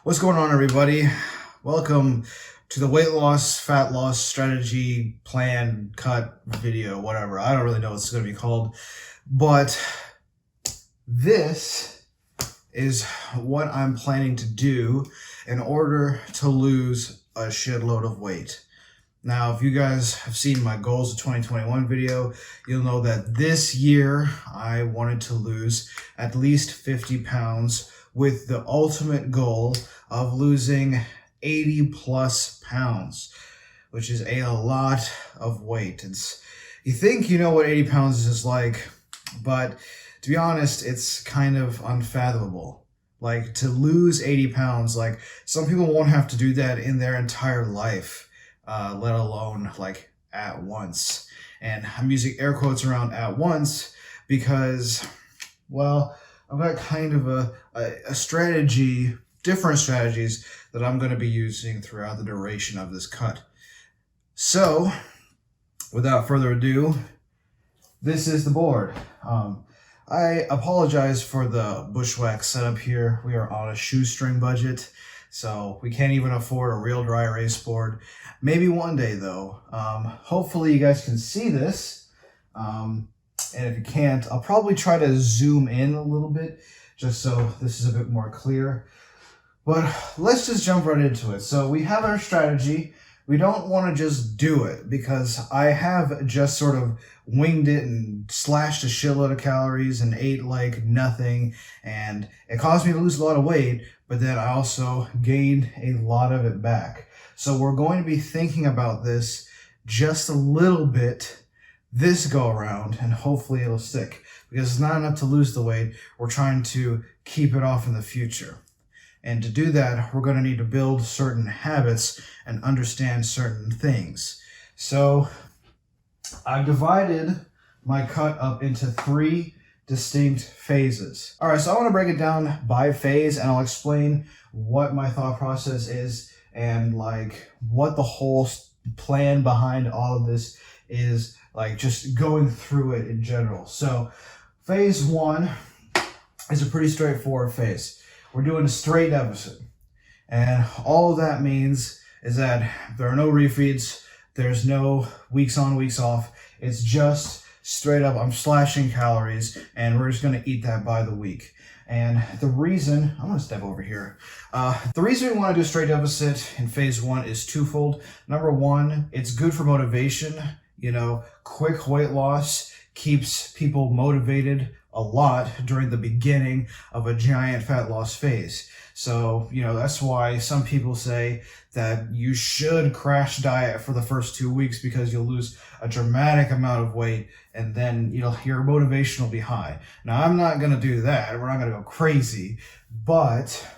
What's going on, everybody? Welcome to the weight loss, fat loss strategy plan cut video, whatever. I don't really know what it's going to be called, but this is what I'm planning to do in order to lose a shitload of weight. Now, if you guys have seen my goals of 2021 video, you'll know that this year I wanted to lose at least 50 pounds with the ultimate goal of losing 80 plus pounds, which is a lot of weight. You think you know what 80 pounds is like, but to be honest, it's kind of unfathomable. Like, to lose 80 pounds, like, some people won't have to do that in their entire life, let alone like at once. And I'm using air quotes around at once because, well, I've got kind of a strategy, different strategies that I'm going to be using throughout the duration of this cut. So, without further ado, this is the board. I apologize for the bushwhack setup here. We are on a shoestring budget, so we can't even afford a real dry erase board. Maybe one day, though. Hopefully you guys can see this. And if you can't, I'll probably try to zoom in a little bit just so this is a bit more clear. But let's just jump right into it. So we have our strategy. We don't want to just do it because I have just sort of winged it and slashed a shitload of calories and ate like nothing. And it caused me to lose a lot of weight, but then I also gained a lot of it back. So we're going to be thinking about this just a little bit this go around, and hopefully it'll stick, because it's not enough to lose the weight. We're trying to keep it off in the future. And to do that, we're going to need to build certain habits and understand certain things. So I've divided my cut up into 3 distinct phases. All right, so I want to break it down by phase, and I'll explain what my thought process is and like what the whole plan behind all of this is, like just going through it in general. So phase 1 is a pretty straightforward phase. We're doing a straight deficit. And all of that means is that there are no refeeds, there's no weeks on, weeks off. It's just straight up, I'm slashing calories, and we're just gonna eat that by the week. And the reason, I'm gonna step over here. The reason we wanna do a straight deficit in phase 1 is twofold. Number 1, it's good for motivation. You know, quick weight loss keeps people motivated a lot during the beginning of a giant fat loss phase. So, you know, that's why some people say that you should crash diet for the first 2 weeks, because you'll lose a dramatic amount of weight and then, you know, your motivation will be high. Now, I'm not going to do that. We're not going to go crazy, but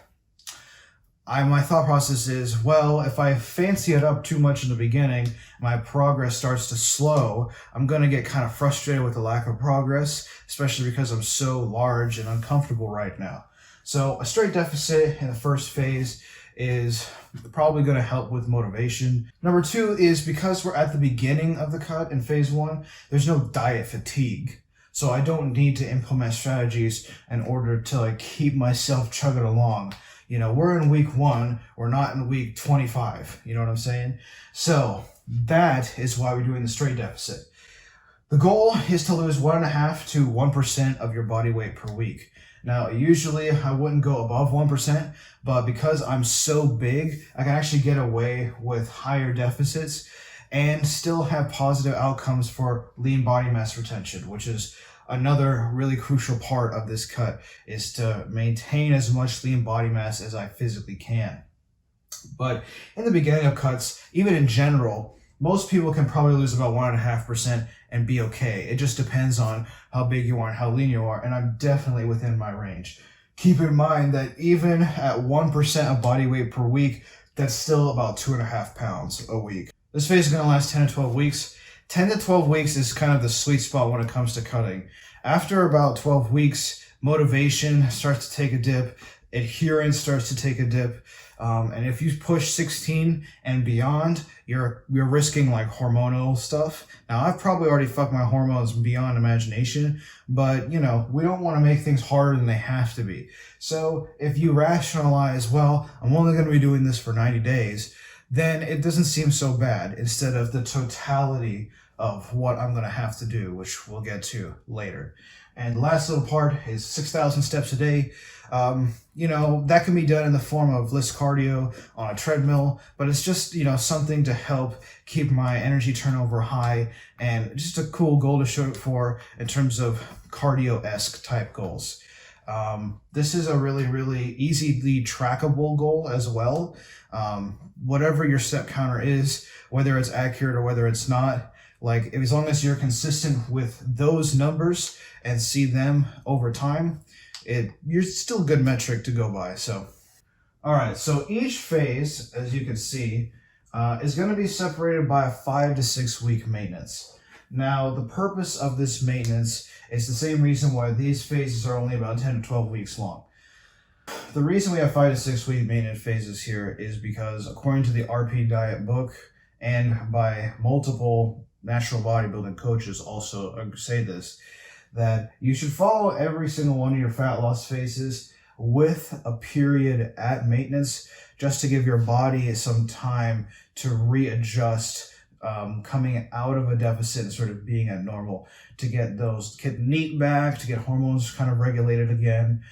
my thought process is, well, if I fancy it up too much in the beginning, my progress starts to slow. I'm going to get kind of frustrated with the lack of progress, especially because I'm so large and uncomfortable right now. So a straight deficit in the first phase is probably going to help with motivation. Number 2 is, because we're at the beginning of the cut in phase 1, there's no diet fatigue. So I don't need to implement strategies in order to like keep myself chugging along. You know, we're in week 1, we're not in week 25. You know what I'm saying? So that is why we're doing the straight deficit. The goal is to lose 1.5 to 1% of your body weight per week. Now, usually I wouldn't go above 1%, but because I'm so big, I can actually get away with higher deficits and still have positive outcomes for lean body mass retention, which is another really crucial part of this cut, is to maintain as much lean body mass as I physically can. But in the beginning of cuts, even in general, most people can probably lose about 1.5% and be okay. It just depends on how big you are and how lean you are, and I'm definitely within my range. Keep in mind that even at 1% of body weight per week, that's still about 2.5 pounds a week. This phase is going to last 10 to 12 weeks. 10 to 12 weeks is kind of the sweet spot when it comes to cutting. After about 12 weeks, motivation starts to take a dip. adherence starts to take a dip. And if you push 16 and beyond, you're risking like hormonal stuff. Now, I've probably already fucked my hormones beyond imagination, but we don't want to make things harder than they have to be. So if you rationalize, well, I'm only going to be doing this for 90 days, then it doesn't seem so bad instead of the totality of what I'm going to have to do, which we'll get to later. And the last little part is 6,000 steps a day. That can be done in the form of less cardio on a treadmill, but it's just, something to help keep my energy turnover high and just a cool goal to shoot for in terms of cardio-esque type goals. This is a really, really easily trackable goal as well. Whatever your step counter is, whether it's accurate or whether it's not, like as long as you're consistent with those numbers and see them over time, you're still a good metric to go by. So, all right. So each phase, as you can see, is going to be separated by a 5 to 6 week maintenance. Now, the purpose of this maintenance is the same reason why these phases are only about 10 to 12 weeks long. The reason we have 5 to 6 week maintenance phases here is because according to the RP Diet book and by multiple natural bodybuilding coaches also say this, that you should follow every single one of your fat loss phases with a period at maintenance just to give your body some time to readjust, coming out of a deficit and sort of being at normal, to get NEAT back, to get hormones kind of regulated again.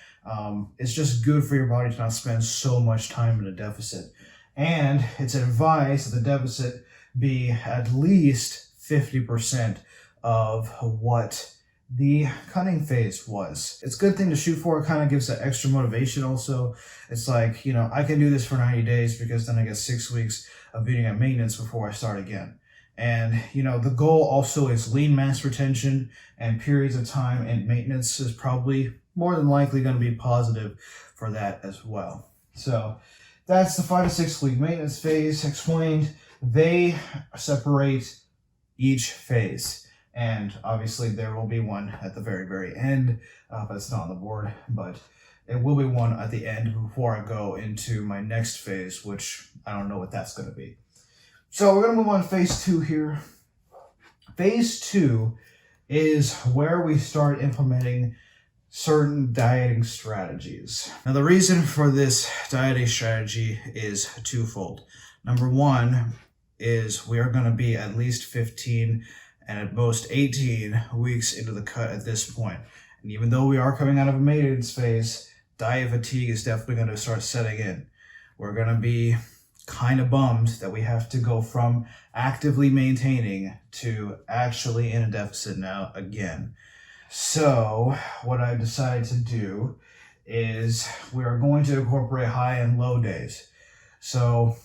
It's just good for your body to not spend so much time in a deficit. And it's advised that the deficit be at least 50% of what the cutting phase was. It's a good thing to shoot for. It kind of gives that extra motivation also. It's like, I can do this for 90 days because then I get 6 weeks of being at maintenance before I start again. And, the goal also is lean mass retention, and periods of time in maintenance is probably more than likely going to be positive for that as well. So that's the 5 to 6 week maintenance phase explained. They separate each phase. And obviously there will be one at the very, very end, but it's not on the board, but it will be one at the end before I go into my next phase, which I don't know what that's going to be. So we're going to move on to phase 2 here. Phase 2 is where we start implementing certain dieting strategies. Now, the reason for this dieting strategy is twofold. Number one is we are going to be at least 15 and at most 18 weeks into the cut at this point. And even though we are coming out of a maintenance phase, diet fatigue is definitely going to start setting in. We're going to be kind of bummed that we have to go from actively maintaining to actually in a deficit now again. So what I decided to do is we are going to incorporate high and low days. So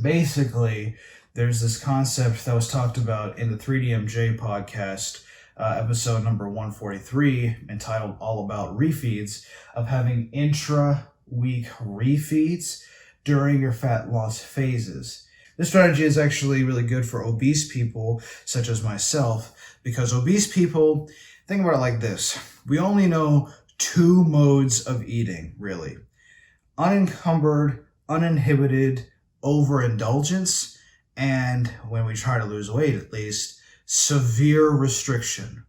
basically, there's this concept that was talked about in the 3DMJ podcast, episode number 143, entitled All About Refeeds, of having intra-week refeeds during your fat loss phases. This strategy is actually really good for obese people, such as myself, because obese people, think about it like this. We only know 2 modes of eating, really. Unencumbered, uninhibited overindulgence, and when we try to lose weight at least, severe restriction.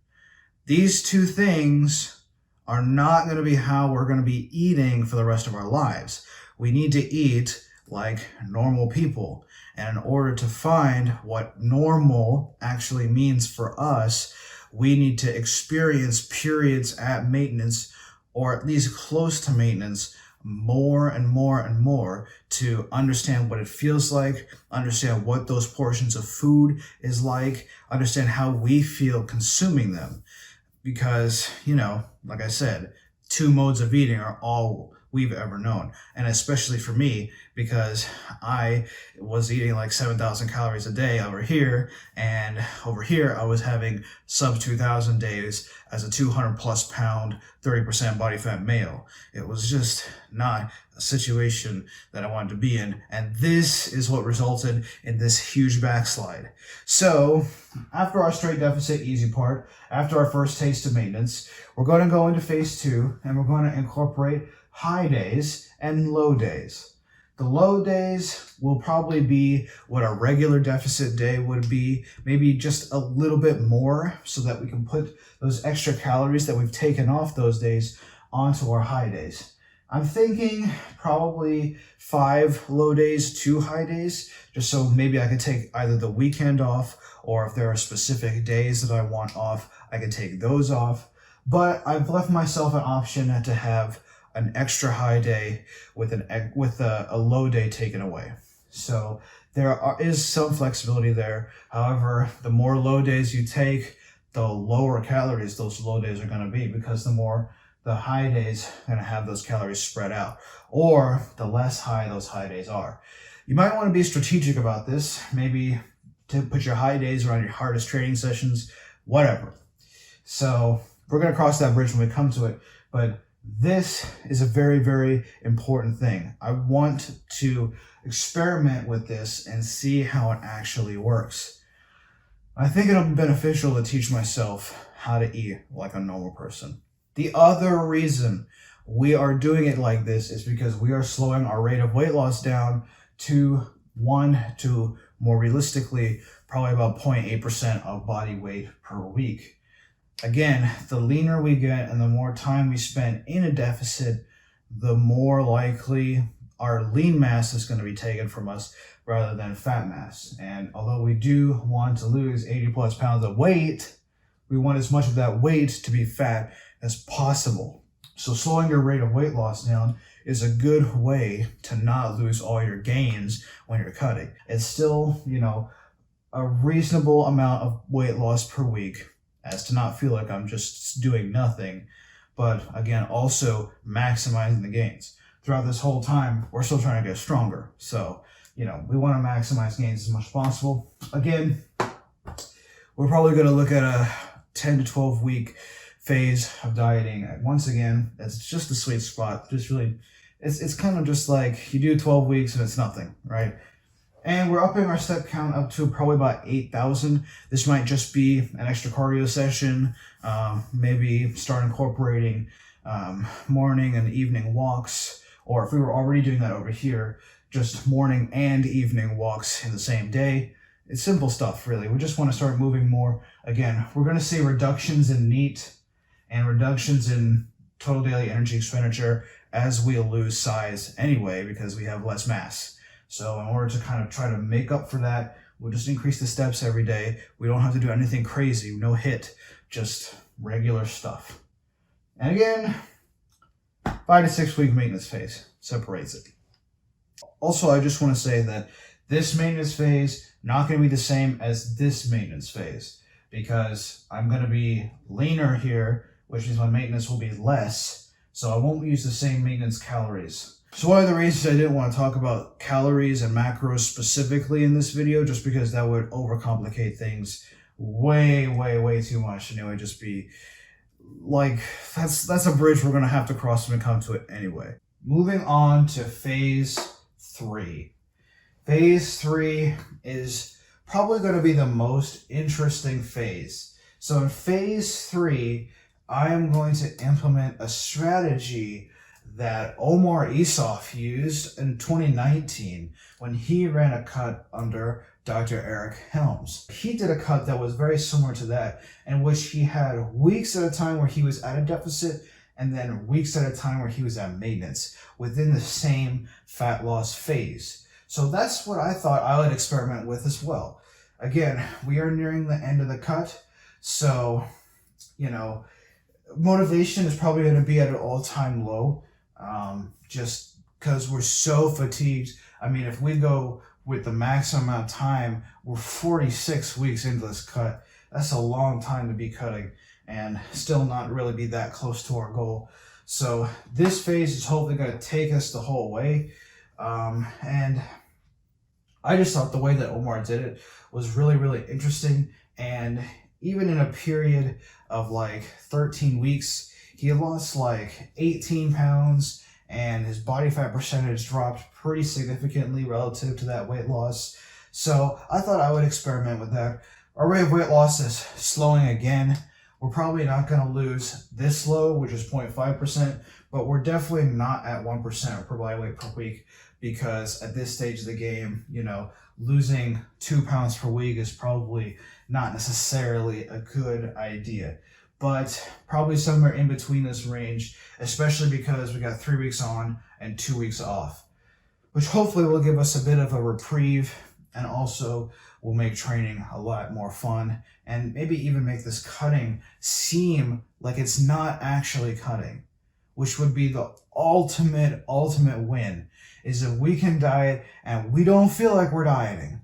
These 2 things are not going to be how we're going to be eating for the rest of our lives. We need to eat like normal people. And in order to find what normal actually means for us, we need to experience periods at maintenance, or at least close to maintenance, more and more and more, to understand what it feels like, understand what those portions of food is like, understand how we feel consuming them. Because, like I said, 2 modes of eating are all we've ever known. And especially for me, because I was eating like 7,000 calories a day over here, and over here I was having sub 2,000 days as a 200 plus pound, 30% body fat male. It was just not a situation that I wanted to be in. And this is what resulted in this huge backslide. So after our straight deficit easy part, after our first taste of maintenance, we're going to go into phase 2, and we're going to incorporate high days and low days. The low days will probably be what a regular deficit day would be, maybe just a little bit more so that we can put those extra calories that we've taken off those days onto our high days. I'm thinking probably 5 low days, 2 high days, just so maybe I could take either the weekend off, or if there are specific days that I want off, I can take those off. But I've left myself an option to have an extra high day with a low day taken away. So is some flexibility there. However, the more low days you take, the lower calories those low days are going to be, because the high days are going to have those calories spread out, or the less high those high days are. You might want to be strategic about this, maybe to put your high days around your hardest training sessions, whatever. So we're going to cross that bridge when we come to it, but this is a very, very important thing. I want to experiment with this and see how it actually works. I think it'll be beneficial to teach myself how to eat like a normal person. The other reason we are doing it like this is because we are slowing our rate of weight loss down to more realistically, probably about 0.8% of body weight per week. Again, the leaner we get and the more time we spend in a deficit, the more likely our lean mass is going to be taken from us rather than fat mass. And although we do want to lose 80 plus pounds of weight, we want as much of that weight to be fat as possible. So slowing your rate of weight loss down is a good way to not lose all your gains when you're cutting. It's still, a reasonable amount of weight loss per week, as to not feel like I'm just doing nothing, but again, also maximizing the gains. Throughout this whole time, we're still trying to get stronger. So, we want to maximize gains as much as possible. Again, we're probably going to look at a 10 to 12 week phase of dieting. Once again, it's just a sweet spot. Just really, it's kind of just like you do 12 weeks and it's nothing, right? And we're upping our step count up to probably about 8,000. This might just be an extra cardio session, maybe start incorporating morning and evening walks, or if we were already doing that over here, just morning and evening walks in the same day. It's simple stuff, really. We just want to start moving more. Again, we're going to see reductions in NEAT and reductions in total daily energy expenditure as we lose size anyway, because we have less mass. So in order to kind of try to make up for that, we'll just increase the steps every day. We don't have to do anything crazy, no HIIT, just regular stuff. And again, 5 to 6 week maintenance phase separates it. Also, I just want to say that this maintenance phase not going to be the same as this maintenance phase, because I'm going to be leaner here, which means my maintenance will be less, so I won't use the same maintenance calories. So one of the reasons I didn't want to talk about calories and macros specifically in this video, just because that would overcomplicate things way, way, way too much, and it would just be like, that's a bridge we're going to have to cross when we come to it anyway. Moving on to phase 3. Phase 3 is probably going to be the most interesting phase. So in phase 3, I am going to implement a strategy that Omar Isuf used in 2019 when he ran a cut under Dr. Eric Helms. He did a cut that was very similar to that, in which he had weeks at a time where he was at a deficit and then weeks at a time where he was at maintenance within the same fat loss phase. So that's what I thought I would experiment with as well. Again, we are nearing the end of the cut, so, motivation is probably going to be at an all-time low, just because we're so fatigued. I mean, if we go with the maximum amount of time, we're 46 weeks into this cut. That's a long time to be cutting and still not really be that close to our goal. So this phase is hopefully going to take us the whole way. And I just thought the way that Omar did it was really, really interesting. And even in a period of like 13 weeks, he lost like 18 pounds and his body fat percentage dropped pretty significantly relative to that weight loss. So I thought I would experiment with that. Our rate of weight loss is slowing again. We're probably not going to lose this low, which is 0.5%, but we're definitely not at 1% per body weight per week, because at this stage of the game, you know, losing 2 pounds per week is probably not necessarily a good idea, but probably somewhere in between this range, especially because we got 3 weeks on and 2 weeks off, which hopefully will give us a bit of a reprieve, and also will make training a lot more fun, and maybe even make this cutting seem like it's not actually cutting, which would be the ultimate win, is if we can diet and we don't feel like we're dieting.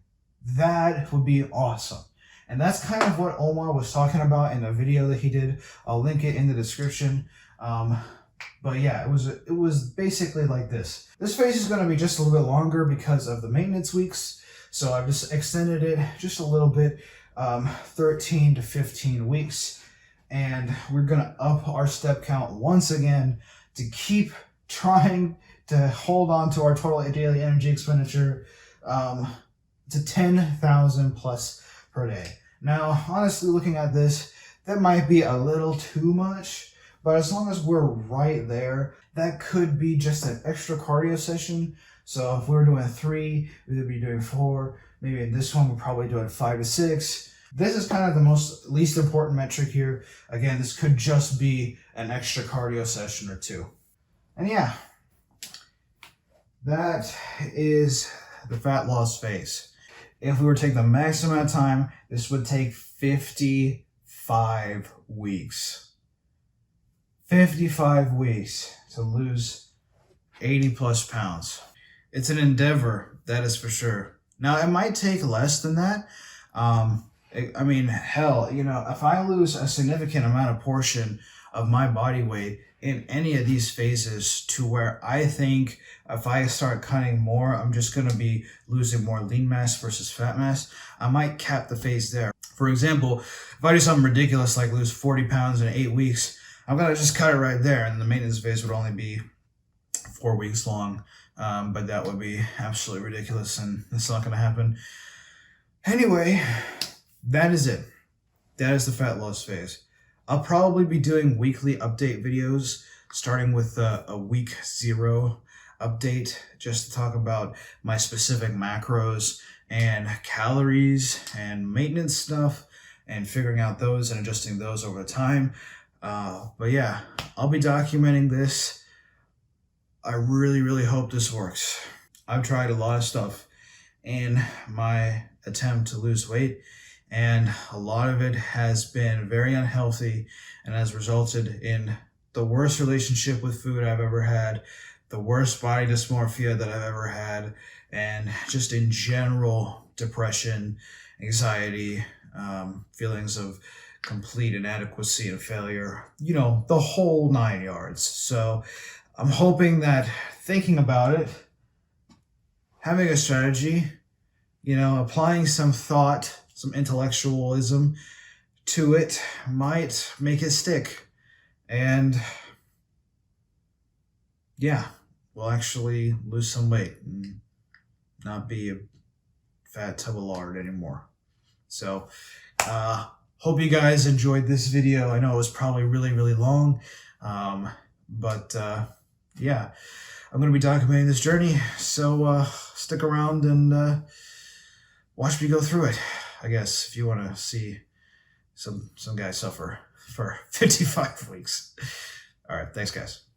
That would be awesome. And that's kind of what Omar was talking about in the video that he did. I'll link it in the description. But yeah, it was basically like this. This phase is going to be just a little bit longer because of the maintenance weeks. So I've just extended it just a little bit, 13 to 15 weeks. And we're going to up our step count once again to keep trying to hold on to our total daily energy expenditure to 10,000 plus per day. Now, honestly, looking at this, that might be a little too much, but as long as we're right there, that could be just an extra cardio session. So if we were doing 3, we would be doing 4. Maybe in this one, we're probably doing 5 to 6. This is kind of the least important metric here. Again, this could just be an extra cardio session or 2. And yeah, that is the fat loss phase. If we were to take the maximum amount of time, this would take 55 weeks. 55 weeks to lose 80 plus pounds. It's an endeavor, that is for sure. Now, it might take less than that. I mean, hell, you know, if I lose a significant amount of portion of my body weight in any of these phases to where I think if I start cutting more, I'm just going to be losing more lean mass versus fat mass, I might cap the phase there. For example, if I do something ridiculous like lose 40 pounds in 8 weeks, I'm going to just cut it right there, and the maintenance phase would only be 4 weeks long. But that would be absolutely ridiculous, and it's not going to happen. Anyway, that is it. That is the fat loss phase. I'll probably be doing weekly update videos, starting with a week 0 update, just to talk about my specific macros and calories and maintenance stuff, and figuring out those and adjusting those over time. But yeah, I'll be documenting this. I really hope this works. I've tried a lot of stuff in my attempt to lose weight, and a lot of it has been very unhealthy and has resulted in the worst relationship with food I've ever had, the worst body dysmorphia that I've ever had, and just in general depression, anxiety, feelings of complete inadequacy and failure, you know, the whole 9 yards. So I'm hoping that thinking about it, having a strategy, you know, applying some thought, some intellectualism to it might make it stick. And yeah, we'll actually lose some weight and not be a fat tub of lard anymore. So, hope you guys enjoyed this video. I know it was probably really long, but yeah, I'm going to be documenting this journey, so stick around and watch me go through it, I guess, if you want to see some guy suffer for 55 weeks. All right, thanks, guys.